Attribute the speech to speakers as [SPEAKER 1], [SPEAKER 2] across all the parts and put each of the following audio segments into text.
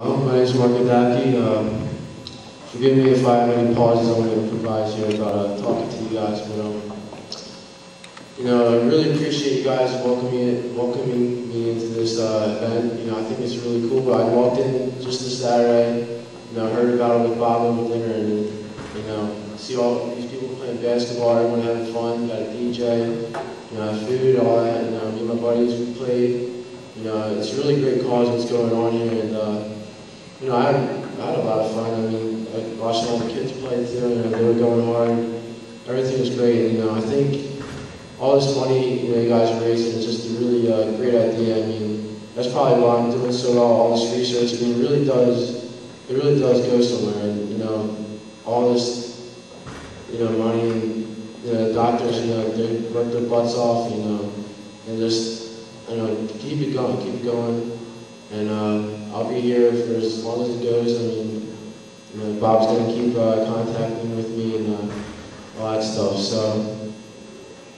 [SPEAKER 1] My name is Dapkey. Forgive me if I have any pauses I want to improvise here about talking to you guys, but I really appreciate you guys welcoming me into this event. I think it's really cool. I walked in just this Saturday, heard about it with Bob over dinner, and see all these people playing basketball, everyone having fun, got a DJ, food, all that, me and my buddies, we played. It's a really great cause what's going on here, and I had a lot of fun. Watching all the kids play too, they were going hard. Everything was great. I think all this money, you guys are raising is just a really great idea. That's probably why I'm doing so well. All this research, it really does go somewhere. And all this, money and doctors, they work their butts off, and just, keep it going. And I'll be here for as long as it goes. Bob's going to keep contacting with me and all that stuff. So,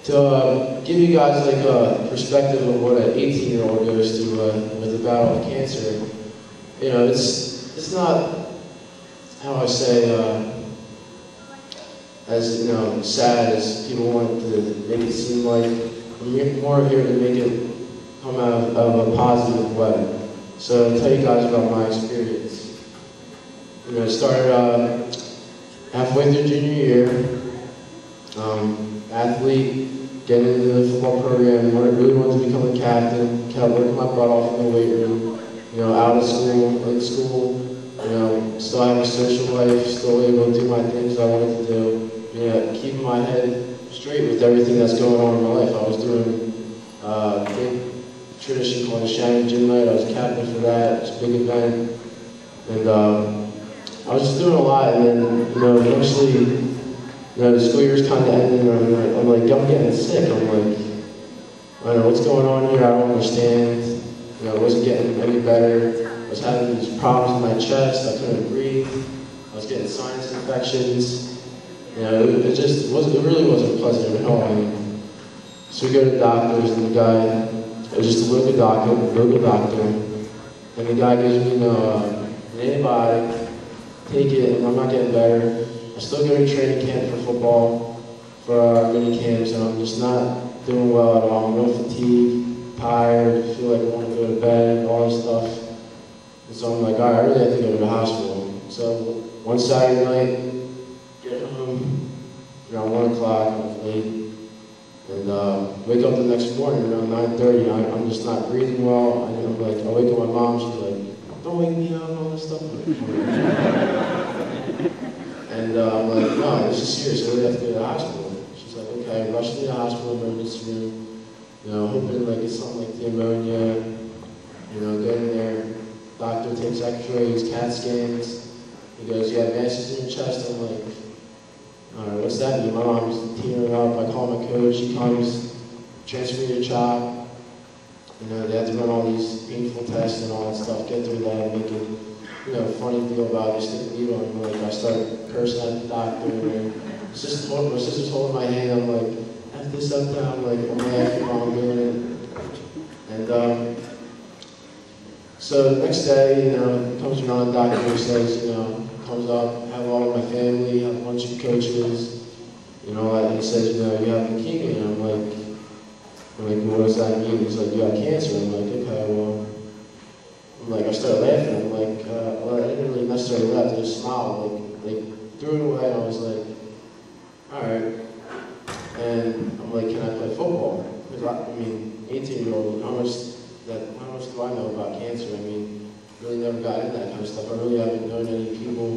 [SPEAKER 1] to give you guys like a perspective of what an 18-year-old goes through with the battle of cancer, it's not, how I say, as sad as people want to make it seem like. I'm more here to make it come out of a positive way. So I'll tell you guys about my experience. I started halfway through junior year, athlete, getting into the football program, really wanted to become a captain, kept working my butt off in the weight room, out of school, in school, still have a social life, still able to do my things I wanted to do, keeping my head straight with everything that's going on in my life. I was doing a big tradition called the Shannon Gym Night. I was captain for that. It's a big event. And I was just doing a lot, and then, eventually, the school year's kind of ending, and I'm getting sick. I'm like, I don't know what's going on here. I don't understand. It wasn't getting any better. I was having these problems in my chest. I couldn't breathe. I was getting sinus infections. It really wasn't pleasant at all. So we go to the doctors, and the guy, it was just a local doctor, and the guy gives me an antibiotic, take it, and I'm not getting better. I still go to training camp for football, for mini camps, and I'm just not doing well at all. I'm real fatigued, tired, feel like I want to go to bed, all this stuff. And so I'm like, all right, I really have to go to the hospital. So one Saturday night, get home around 1 o'clock, I'm late. And wake up the next morning around 9:30. I'm just not breathing well. I wake up my mom. She's like, "Don't wake me up," and all this stuff. And I'm like, "No, this is serious. I really have to go to the hospital." She's like, "Okay." Rush to the hospital emergency room. Hoping like it's something like the pneumonia. Get in there. Doctor takes X-rays, CAT scans. He goes, "You have masses in your chest." I'm like, all right, what's that mean? My mom's tearing up. I call my coach. He comes, transfer me to CHOP. They have to run all these painful tests and all that stuff, get through that, make it, funny deal about it, stick the needle in. I start cursing at the doctor, and my sister's holding my hand. I'm like, F this up down. I'm laughing while I'm doing it. And so the next day, comes around, the doctor says, comes up, have all of my family, have a bunch of coaches, and he says, you have leukemia. And I'm like, well, what does that mean? He's like, you have cancer. I'm like, okay, well, I started laughing. I'm like, well, I didn't really necessarily laugh, I just smiled, threw it away, and I was like, all right. And I'm like, can I play football? Because 18-year-old, how much do I know about cancer? Really never got into that kind of stuff. I really haven't known any people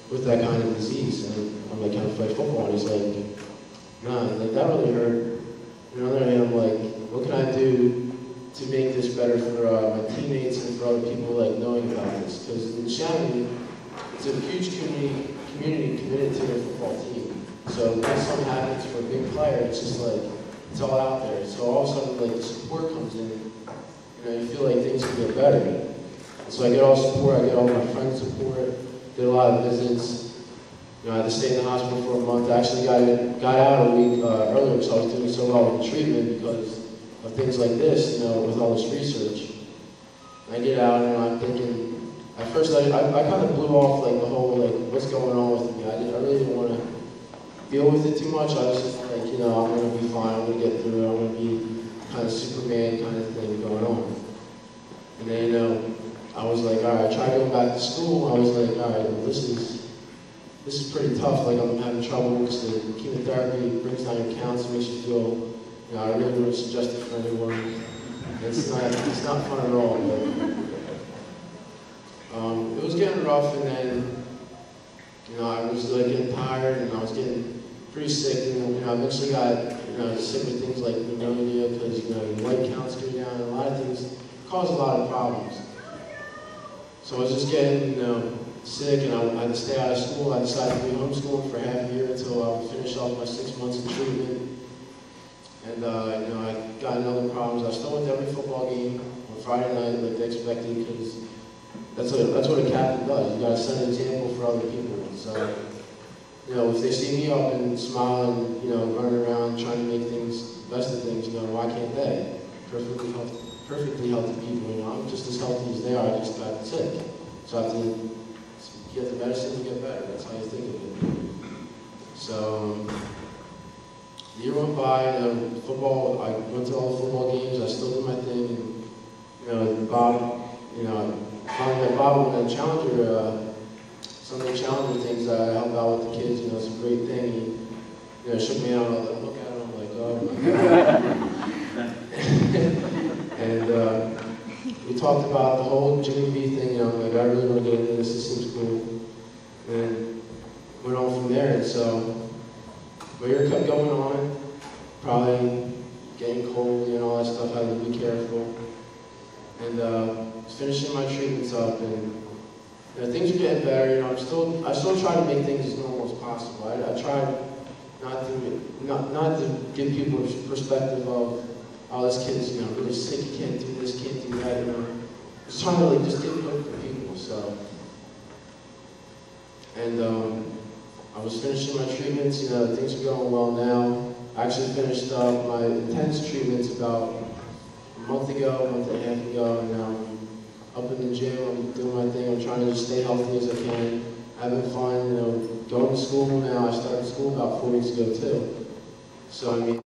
[SPEAKER 1] with that kind of disease. And I'm like, can I play football? And he's like, nah, that really hurt. On the other hand, I'm like, what can I do to make this better for my teammates and for other people knowing about this? Because in Shannon, it's a huge community committed to their football team. So when something happens for a big player, it's just it's all out there. So all of a sudden, the support comes in. You feel like things can get better. So I get all support, I get all my friends' support, did a lot of visits. I had to stay in the hospital for a month. I actually got out a week earlier because I was doing so well with treatment because of things like this, with all this research. I get out and I'm thinking, at first I kind of blew off like the whole like what's going on with me. I really didn't want to deal with it too much. I was just like, you know, I'm going to be fine, I'm going to get through it, I'm going to be kind of Superman kind of thing going on. And then, you know, I was like, all right, I tried going back to school. I was like, all right, well, this is pretty tough. Like, I'm having trouble because the chemotherapy brings down your counts, makes you feel, you know, I really wouldn't suggest it for anyone. It's not fun at all. But, it was getting rough, and then, you know, I was like getting tired, and I was getting pretty sick, and you know, I eventually got, you know, sick with things like pneumonia because, you know, your white counts go down, and a lot of things cause a lot of problems. So I was just getting, you know, sick, and I had to stay out of school. I decided to be homeschooling for half a year until I would finish off my 6 months of treatment. And, you know, I got in other problems. I still went to every football game on Friday night like they expected, because that's what a captain does. You got to set an example for other people. So, you know, if they see me up and smiling, you know, running around trying to make things, best of things, you know, why can't they? Perfectly healthy people, you know, I'm just as healthy as they are, I just got sick. So I have to get the medicine to get better, that's how you think of it. So, the year went by, football, I went to all the football games, I still did my thing, and, you know, Bob, you know, finally met Bob when the Challenger, some of the Challenger things I helped out with the kids, you know, it's a great thing. He, you know, shook me out, I was like, look at him, I'm like, oh my God. And we talked about the whole Jimmy V thing, you know, like, I really want to get into this, it seems cool. And went on from there, and so my year kept going on, probably getting cold and all that stuff, I had to be careful. And was finishing my treatments up, and you know, things are getting better, you know, I still try to make things as normal as possible. I tried not to give people a perspective of, oh, this kid's, you know, really sick, he can't do this, can't do that, you know. Just trying to like just get hope for people, so. And I was finishing my treatments, you know, things are going well now. I actually finished up my intense treatments about a month and a half ago, and now I'm up in the gym, I'm doing my thing, I'm trying to just stay healthy as I can. Having fun, you know, going to school now. I started school about 4 weeks ago too. So I mean,